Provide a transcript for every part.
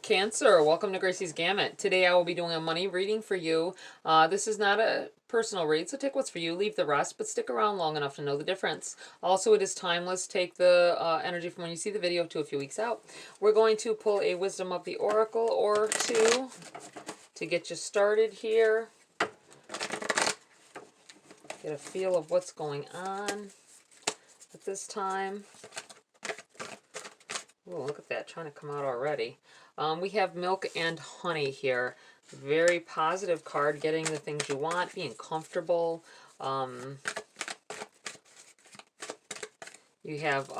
Cancer, welcome to Gracie's Gamut. Today I will be doing a money reading for you. This is not a personal read, so take what's for you, leave the rest, but stick around long enough to know the difference. Also, it is timeless. Take the energy from when you see the video to a few weeks out. We're going to pull a Wisdom of the Oracle or two to get you started here. Get a feel of what's going on at this time. Oh, look at that, trying to come out already. We have Milk and Honey here. Very positive card, getting the things you want, being comfortable. You have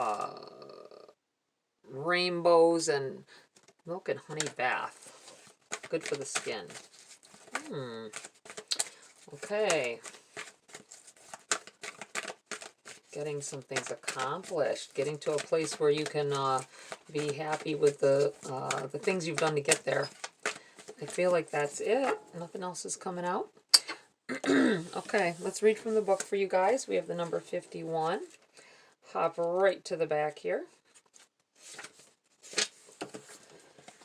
rainbows and milk and honey bath. Good for the skin. Okay. Getting some things accomplished. Getting to a place where you can be happy with the things you've done to get there. I feel like that's it. Nothing else is coming out. Okay, let's read from the book for you guys. We have the number 51. Hop right to the back here.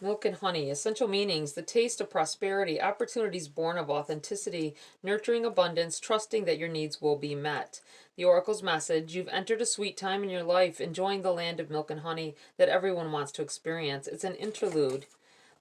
Milk and honey, essential meanings, the taste of prosperity, opportunities born of authenticity, nurturing abundance, trusting that your needs will be met. The Oracle's message, you've entered a sweet time in your life, enjoying the land of milk and honey that everyone wants to experience. It's an interlude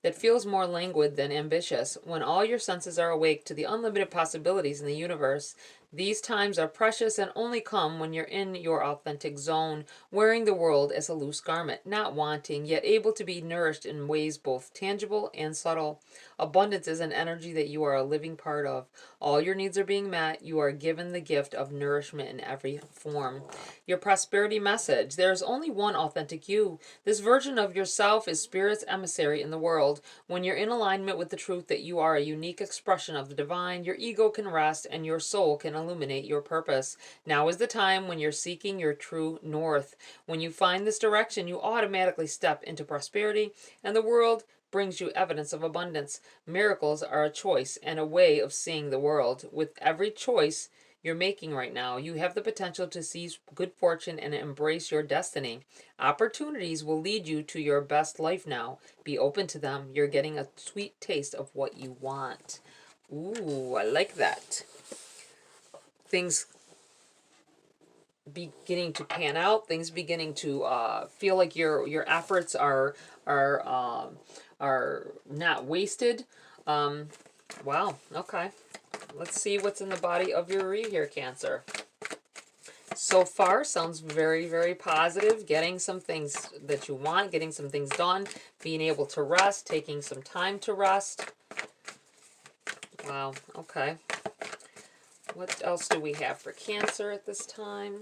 that feels more languid than ambitious. When all your senses are awake to the unlimited possibilities in the universe, these times are precious and only come when you're in your authentic zone, wearing the world as a loose garment, not wanting, yet able to be nourished in ways both tangible and subtle. Abundance is an energy that you are a living part of. All your needs are being met. You are given the gift of nourishment in every form. Your prosperity message, there's only one authentic you. This version of yourself is Spirit's emissary in the world. When you're in alignment with the truth that you are a unique expression of the divine, your ego can rest and your soul can illuminate your purpose. Now is the time when you're seeking your true north. When you find this direction, you automatically step into prosperity, and the world brings you evidence of abundance. Miracles are a choice and a way of seeing the world. With every choice you're making right now, you have the potential to seize good fortune and embrace your destiny. Opportunities will lead you to your best life now. Be open to them. You're getting a sweet taste of what you want. Ooh, I like that. Things beginning to pan out, things beginning to feel like your efforts are not wasted. Wow, okay. Let's see what's in the body of your read here, Cancer. So far, sounds very, very positive. Getting some things that you want, getting some things done, being able to rest, taking some time to rest. Wow, okay. What else do we have for Cancer at this time?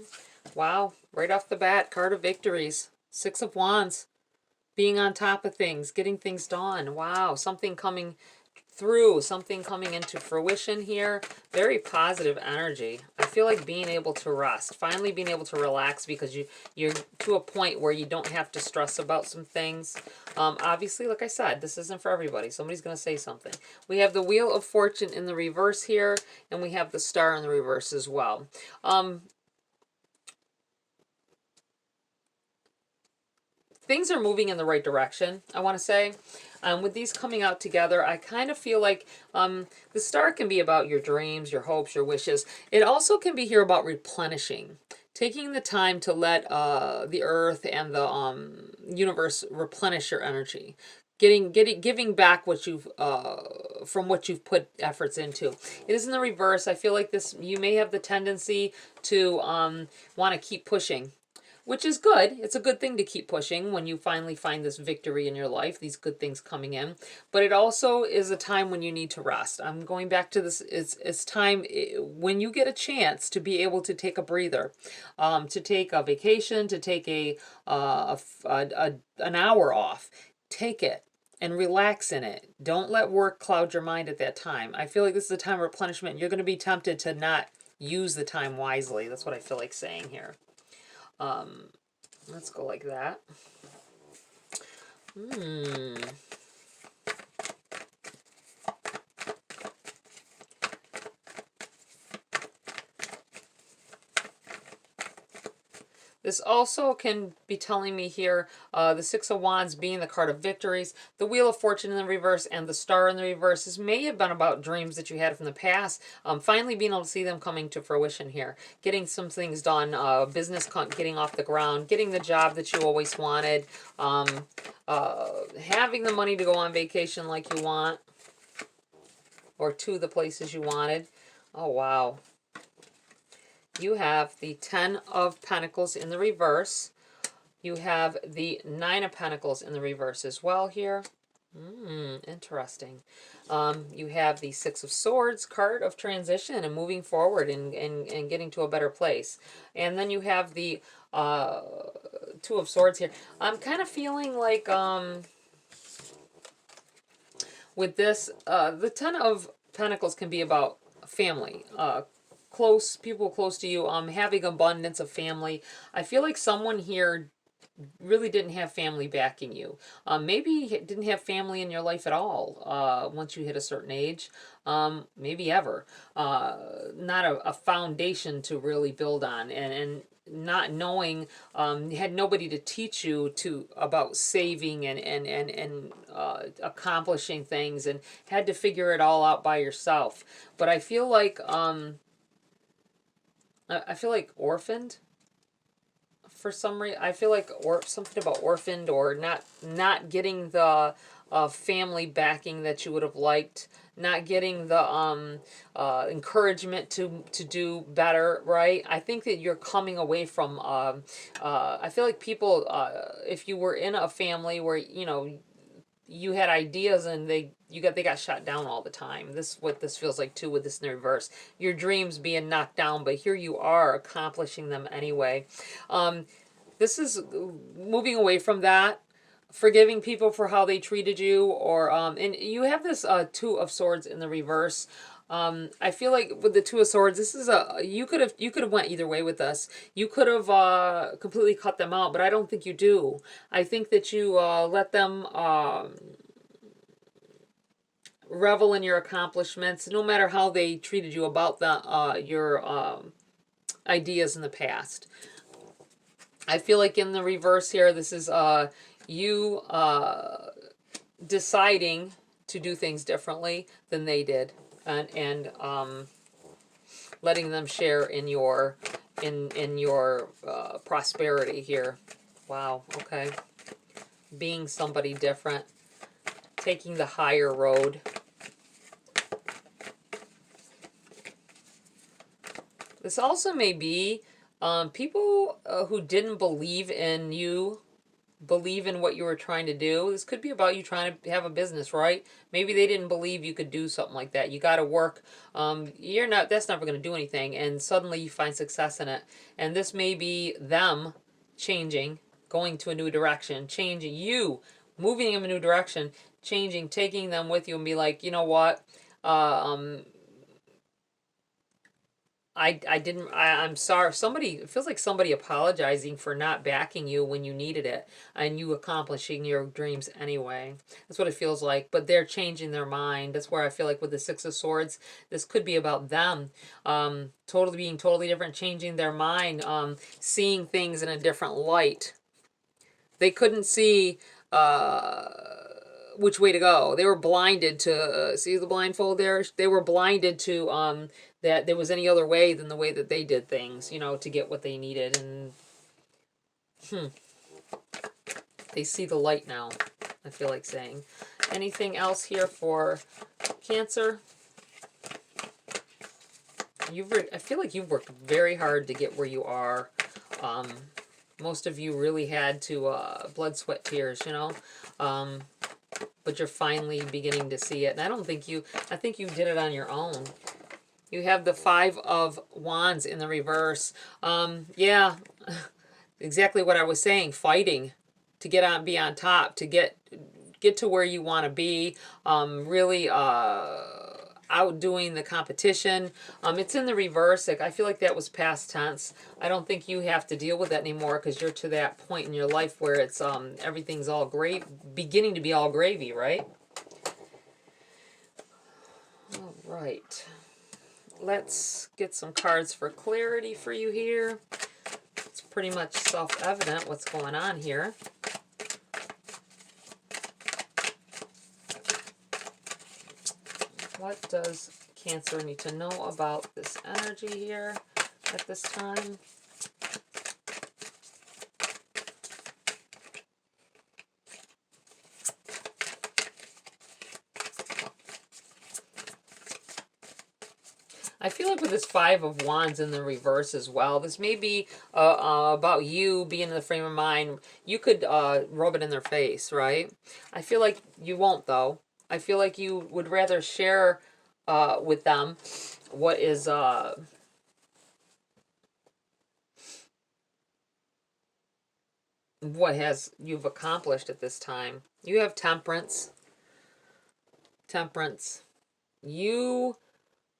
Wow, right off the bat, card of victories. 6 of Wands. Being on top of things, getting things done. Wow, something coming through, something coming into fruition here. Very positive energy. I feel like being able to rest, finally being able to relax because you're to a point where you don't have to stress about some things. Obviously, like I said, this isn't for everybody. Somebody's going to say something. We have the Wheel of Fortune in the reverse here, and we have the Star in the reverse as well. Things are moving in the right direction, I want to say. With these coming out together, I kind of feel like the Star can be about your dreams, your hopes, your wishes. It also can be here about replenishing. Taking the time to let the earth and the universe replenish your energy. Giving back what you've from what you've put efforts into. It is in the reverse. I feel like this, you may have the tendency to want to keep pushing, which is good. It's a good thing to keep pushing when you finally find this victory in your life, these good things coming in. But it also is a time when you need to rest. I'm going back to this. It's time when you get a chance to be able to take a breather, to take a vacation, to take an hour off. Take it and relax in it. Don't let work cloud your mind at that time. I feel like this is a time of replenishment. You're going to be tempted to not use the time wisely. That's what I feel like saying here. Let's go like that. This also can be telling me here, the Six of Wands being the card of victories, the Wheel of Fortune in the reverse, and the Star in the reverse. This may have been about dreams that you had from the past, finally being able to see them coming to fruition here, getting some things done, business getting off the ground, getting the job that you always wanted, having the money to go on vacation like you want, or to the places you wanted. Oh, wow. You have the Ten of Pentacles in the reverse. You have the Nine of Pentacles in the reverse as well here. Interesting. You have the Six of Swords, card of transition and moving forward and getting to a better place. And then you have the Two of Swords here. I'm kind of feeling like with this, the Ten of Pentacles can be about family, close people close to you, having abundance of family. I feel like someone here really didn't have family backing you. Maybe didn't have family in your life at all once you hit a certain age. Maybe ever. Not a foundation to really build on, and not knowing, you had nobody to teach you about saving and accomplishing things, and had to figure it all out by yourself. But I feel like orphaned for some reason. I feel like something about orphaned, or not getting the family backing that you would have liked, not getting the encouragement to do better, right? I think that you're coming away from I feel like people, if you were in a family where you had ideas and they got shot down all the time. This is what this feels like too, with this in the reverse. Your dreams being knocked down, but here you are accomplishing them anyway. This is moving away from that, forgiving people for how they treated you, or and you have this Two of Swords in the reverse. I feel like with the Two of Swords, this is you could have went either way with this. You could have completely cut them out, but I don't think you do. I think that you let them revel in your accomplishments, no matter how they treated you about your ideas in the past. I feel like in the reverse here, this is you deciding to do things differently than they did, and letting them share in your prosperity here. Wow. Okay. Being somebody different, taking the higher road. This also may be people who didn't believe in you, believe in what you were trying to do. This could be about you trying to have a business, right? Maybe they didn't believe you could do something like that. You got to work. That's never going to do anything. And suddenly you find success in it. And this may be them changing, going to a new direction, changing you, moving in a new direction, changing, taking them with you and be like, you know what? I'm sorry. It feels like somebody apologizing for not backing you when you needed it, and you accomplishing your dreams anyway. That's what it feels like, but they're changing their mind. That's where I feel like with the Six of Swords, this could be about them being totally different, changing their mind, seeing things in a different light. They couldn't see which way to go. They were blinded to, see the blindfold there? They were blinded to that there was any other way than the way that they did things, to get what they needed. And they see the light now, I feel like saying. Anything else here for Cancer? I feel like you've worked very hard to get where you are. Most of you really had to blood, sweat, tears, but you're finally beginning to see it. And I think you did it on your own. You have the Five of Wands in the reverse. Yeah, exactly what I was saying. Fighting to be on top, to get to where you want to be. Really outdoing the competition. It's in the reverse. I feel like that was past tense. I don't think you have to deal with that anymore, because you're to that point in your life where it's everything's all beginning to be all gravy, right? All right. Let's get some cards for clarity for you here. It's pretty much self-evident what's going on here. What does Cancer need to know about this energy here at this time? I feel like with this Five of Wands in the reverse as well, this may be about you being in the frame of mind. You could rub it in their face, right? I feel like you won't, though. I feel like you would rather share with them what is... what you've accomplished at this time. You have Temperance. Temperance. You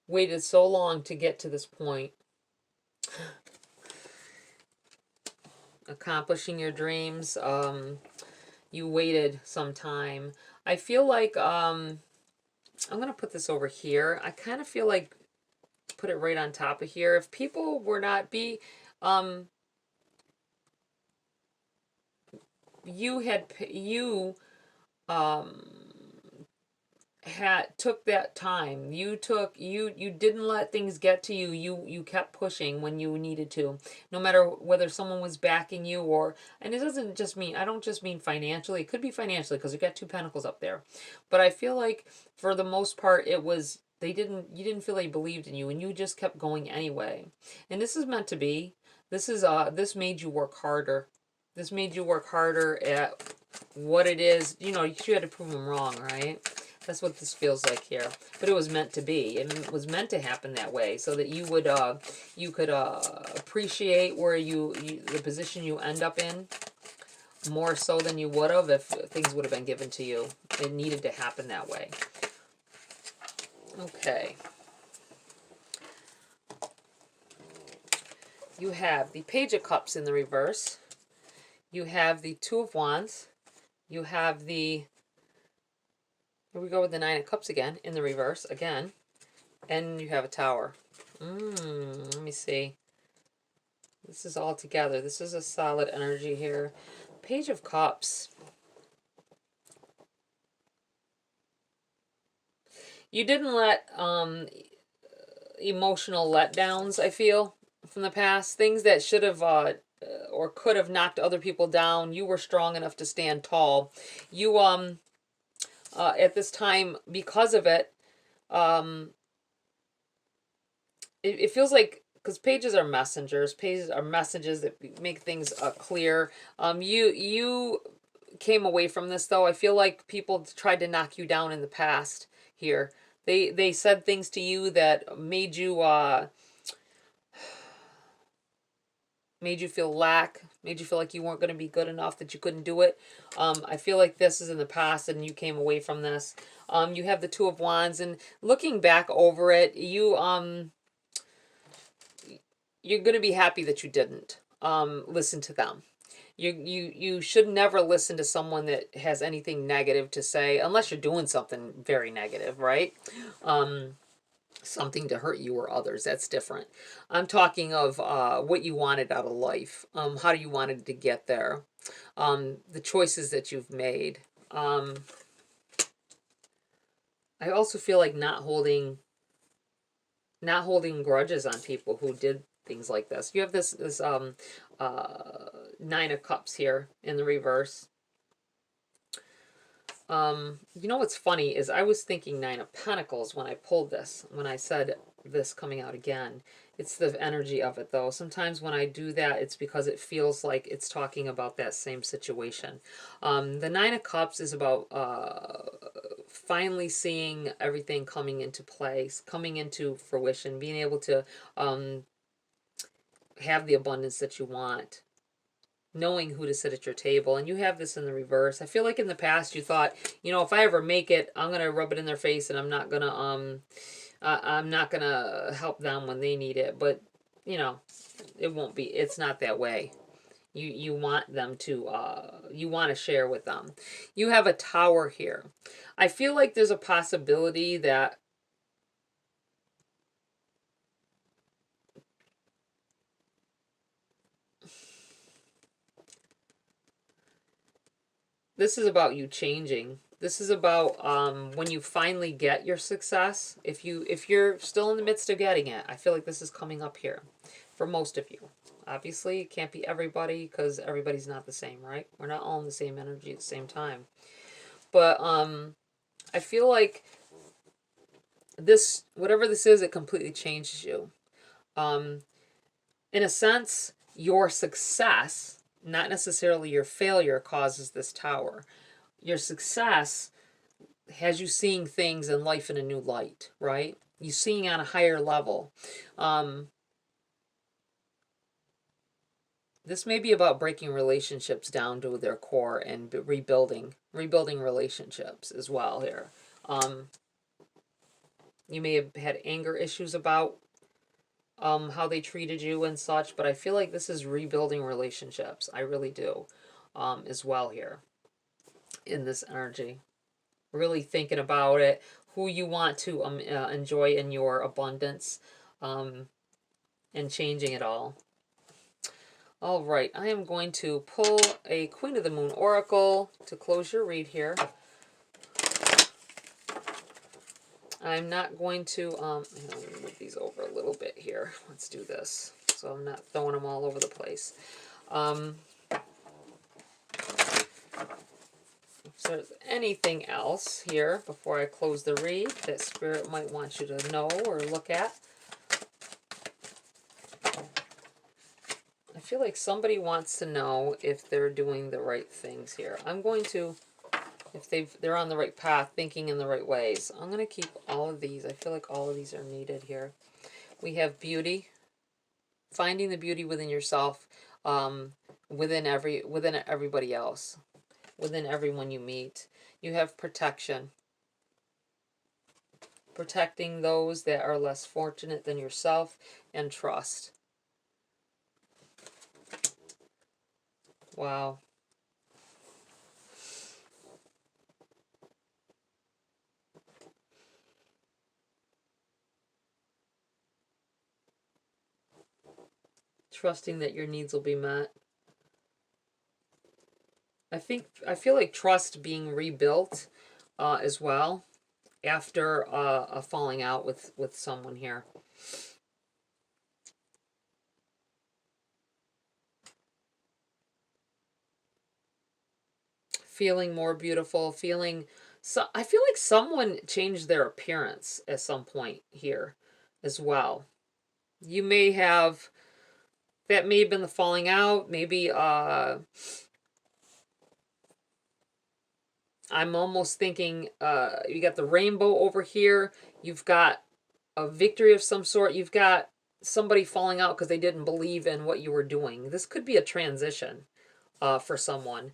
waited so long to get to this point. Accomplishing your dreams. You waited some time. I feel like, I'm going to put this over here. I kind of feel like, put it right on top of here. If people were not took that time. You didn't let things get to you. You kept pushing when you needed to, no matter whether someone was backing you and it doesn't just mean, I don't just mean financially. It could be financially because you got 2 pentacles up there. But I feel like for the most part it was, you didn't feel they believed in you and you just kept going anyway. And this is meant to be. This made you work harder. This made you work harder at what it is. You had to prove them wrong, right? That's what this feels like here. But it was meant to be. And it was meant to happen that way so that you would you could appreciate where the position you end up in more so than you would have if things would have been given to you. It needed to happen that way. Okay. You have the Page of Cups in the reverse. You have the Two of Wands. You have the... Here we go with the Nine of Cups again, in the reverse, again. And you have a Tower. Let me see. This is all together. This is a solid energy here. Page of Cups. You didn't let emotional letdowns, I feel, from the past. Things that should have or could have knocked other people down. You were strong enough to stand tall. You... at this time, because of it, it feels like, because pages are messengers, pages are messages that make things clear. You came away from this, though. I feel like people tried to knock you down in the past here. They said things to you that made you feel made you feel like you weren't going to be good enough, that you couldn't do it. I feel like this is in the past and you came away from this. You have the Two of Wands, and looking back over it, you're going to be happy that you didn't listen to them. You should never listen to someone that has anything negative to say, unless you're doing something very negative, right? Something to hurt you or others. That's different. I'm talking of what you wanted out of life, how you wanted to get there, the choices that you've made. I also feel like not holding grudges on people who did things like this. You have this Nine of Cups here in the reverse. You know what's funny is I was thinking Nine of Pentacles when I pulled this, when I said this coming out again. It's the energy of it, though. Sometimes when I do that, it's because it feels like it's talking about that same situation. The Nine of Cups is about finally seeing everything coming into place, coming into fruition, being able to have the abundance that you want. Knowing who to sit at your table. And you have this in the reverse. I feel like in the past you thought, if I ever make it, I'm going to rub it in their face and I'm not going to help them when they need it. But, it won't be. It's not that way. You want them to, you want to share with them. You have a Tower here. I feel like there's a possibility that This is about you changing. This is about when you finally get your success. If you're still in the midst of getting it, I feel like this is coming up here for most of you. Obviously, it can't be everybody because everybody's not the same, right? We're not all in the same energy at the same time. But I feel like this, whatever this is, it completely changes you. In a sense, your success, not necessarily your failure, causes this tower. Your success has you seeing things in life in a new light, right? You seeing on a higher level. This may be about breaking relationships down to their core and rebuilding relationships as well here. You may have had anger issues about how they treated you and such, but I feel like this is rebuilding relationships. I really do, as well here in this energy. Really thinking about it, who you want to enjoy in your abundance, and changing it all. All right, I am going to pull a Queen of the Moon Oracle to close your read here. I'm not going to, let me move these over a little bit here. Let's do this so I'm not throwing them all over the place. If there's anything else here before I close the read that Spirit might want you to know or look at. I feel like somebody wants to know if they're doing the right things here. I'm going to, if they're on the right path, thinking in the right ways. I'm going to keep all of these. I feel like all of these are needed here. We have beauty, finding the beauty within yourself, within everybody else, within everyone you meet. You have protection, protecting those that are less fortunate than yourself, and trust. Wow. Trusting that your needs will be met. I feel like trust being rebuilt as well after a falling out with someone here. Feeling more beautiful, feeling so I feel like someone changed their appearance at some point here as well. You may have, that may have been the falling out, maybe I'm almost thinking you got the rainbow over here, you've got a victory of some sort, you've got somebody falling out because they didn't believe in what you were doing. This could be a transition for someone.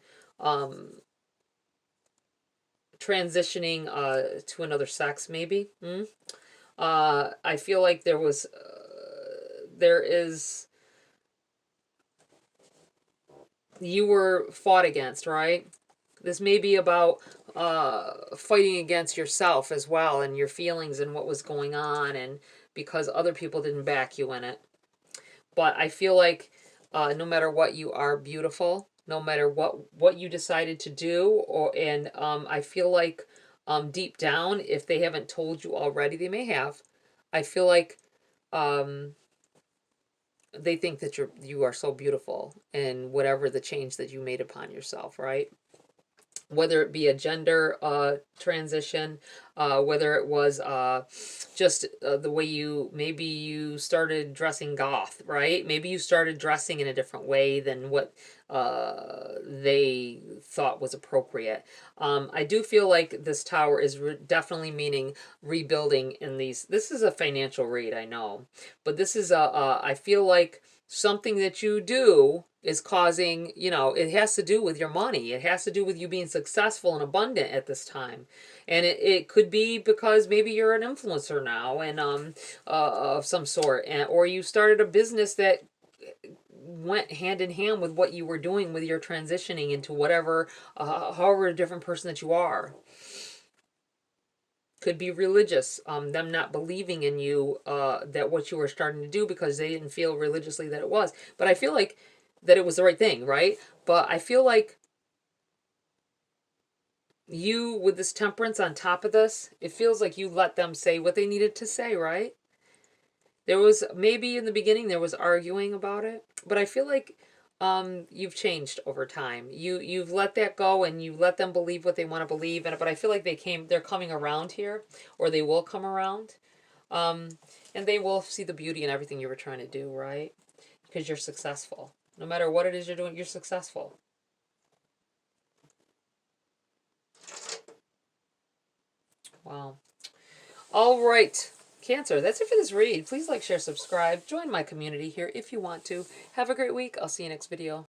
Transitioning to another sex, maybe. I feel like there is, you were fought against, right? This may be about fighting against yourself as well, and your feelings and what was going on, and because other people didn't back you in it. But I feel like no matter what, you are beautiful. No matter what you decided to do, and I feel like deep down, if they haven't told you already, they may have. I feel like they think that you are so beautiful, and whatever the change that you made upon yourself, right? Whether it be a gender transition, whether it was just the way maybe you started dressing goth, right? Maybe you started dressing in a different way than what they thought was appropriate. I do feel like this tower is definitely meaning rebuilding in these. This is a financial read, I know, but this is I feel like something that you do is causing, it has to do with your money. It has to do with you being successful and abundant at this time. And it could be because maybe you're an influencer now and of some sort, or you started a business that went hand in hand with what you were doing with your transitioning into whatever, however different person that you are. Could be religious, them not believing in you, that what you were starting to do because they didn't feel religiously that it was. But I feel like that it was the right thing, right? But I feel like you, with this temperance on top of this, it feels like you let them say what they needed to say, right? There was, maybe in the beginning there was arguing about it, but I feel like you've changed over time. You've let that go and you let them believe what they want to believe, and but I feel like they're coming around here, or they will come around. Um, and they will see the beauty in everything you were trying to do, right? Because you're successful. No matter what it is you're doing, you're successful. Wow. All right. Cancer, that's it for this read. Please like, share, subscribe. Join my community here if you want to. Have a great week. I'll see you next video.